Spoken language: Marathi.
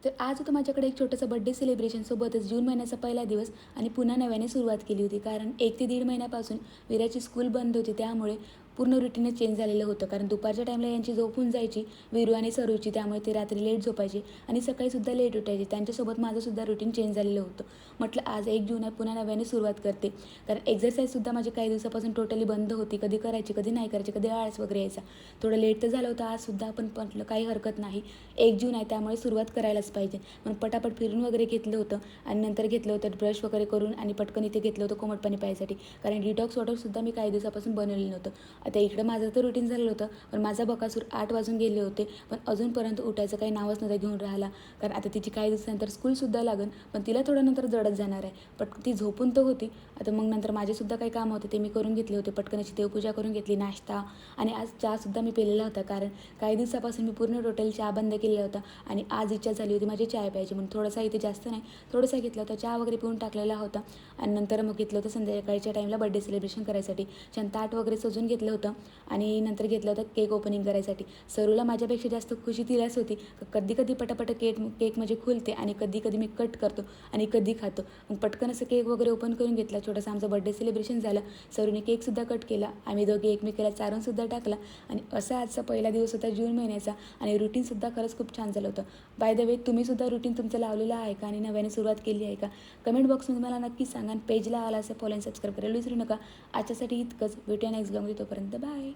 तर आज होतं माझ्याकडे एक छोटंसं बर्थडे सेलिब्रेशन सोबतच जून महिन्याचा पहिला दिवस आणि पुन्हा नव्याने सुरुवात केली होती. कारण 1 ते दीड महिन्यापासून वीराची स्कूल बंद होती, त्यामुळे पूर्ण रुटीनच चेंज झालेलं होतं. कारण दुपारच्या टाईमला यांची झोप होऊन जायची, वीरू आणि सरूची, त्यामुळे ते रात्री लेट झोपायचे आणि सकाळीसुद्धा लेट उठायचे. त्यांच्यासोबत माझंसुद्धा रुटीन चेंज झालेलं होतं. म्हटलं आज 1 जून आहे, पुन्हा नव्याने सुरुवात करते. कारण एक्झरसाईजसुद्धा माझी काही दिवसापासून टोटली बंद होती. कधी करायची, कधी नाही करायची, कधी आळस वगैरे यायचा. थोडं लेट तर झालं होतं आजसुद्धा, पण म्हटलं काही हरकत नाही. 1 जून आहे, त्यामुळे सुरुवात करायलाच पाहिजे. मग पटापट फिरून वगैरे घेतलं होतं आणि नंतर घेतलं होतं ब्रश वगैरे करून आणि पटकन इथे घेतलं होतं कोमट पाणी प्यायसाठी. कारण डिटॉक्स वॉटरसुद्धा मी काही दिवसापासून बनवलेलं नव्हतं. आता इकडं माझं तर रुटीन झालेलं होतं, पण माझा बकासूर 8 वाजून गेले होते, पण अजूनपर्यंत उठायचं काही नावच नव्हतं घेऊन राहिला. कारण आता तिची काही दिवसानंतर स्कूलसुद्धा लागेल, पण तिला थोडं नंतर जडत जाणार आहे. ती झोपून तर होती. आता मग नंतर माझेसुद्धा काही कामं होते, ते मी करून घेतले होते. पटकन अशी देवपूजा करून घेतली, नाश्ता आणि आज चहासुद्धा मी पिलेला होता. कारण काही दिवसापासून मी पूर्ण टोटल चहा बंद केलेला होता आणि आज इच्छा झाली होती माझी चाय प्यायची, म्हणून थोडासा इथे जास्त नाही, थोडासा घेतला होता. चहा वगैरे पिऊन टाकलेला होता आणि नंतर मग घेतलं होतं संध्याकाळच्या टाईमला बर्थडे सेलिब्रेशन करायसाठी. छान ताट वगैरे सजून घेतलं होतं आणि नंतर घेतलं होतं केक ओपनिंग करायसाठी. सरूला माझ्यापेक्षा जास्त खुशी तिलाच होती. कधी कधी पटापट केक म्हणजे खुलते आणि कधी कधी मी कट करतो आणि कधी खातो. मग पटकन असं केक वगैरे ओपन करून घेतला. छोटासा आमचं बर्थडे सेलिब्रेशन झालं. सरूने केकसुद्धा कट केला, आम्ही दोघे एकमेकीला चारूनसुद्धा टाकला आणि असा आजचा पहिला दिवस होता जून महिन्याचा आणि रुटीनसुद्धा खरंच खूप छान झालं होतं. बाय द वे, तुम्हीसुद्धा रुटीन तुमचं लावलेलं आहे का आणि नव्याने सुरुवात केली आहे का? कमेंट बॉक्समध्ये मला नक्की सांगा. पेजला आला असं फॉलो आणि सबस्क्राईब करायला विसरू नका. आजच्यासाठी इतकंच. भेटूया नेक्स्ट ब्लॉगमध्ये. तोपर्यंत बाय.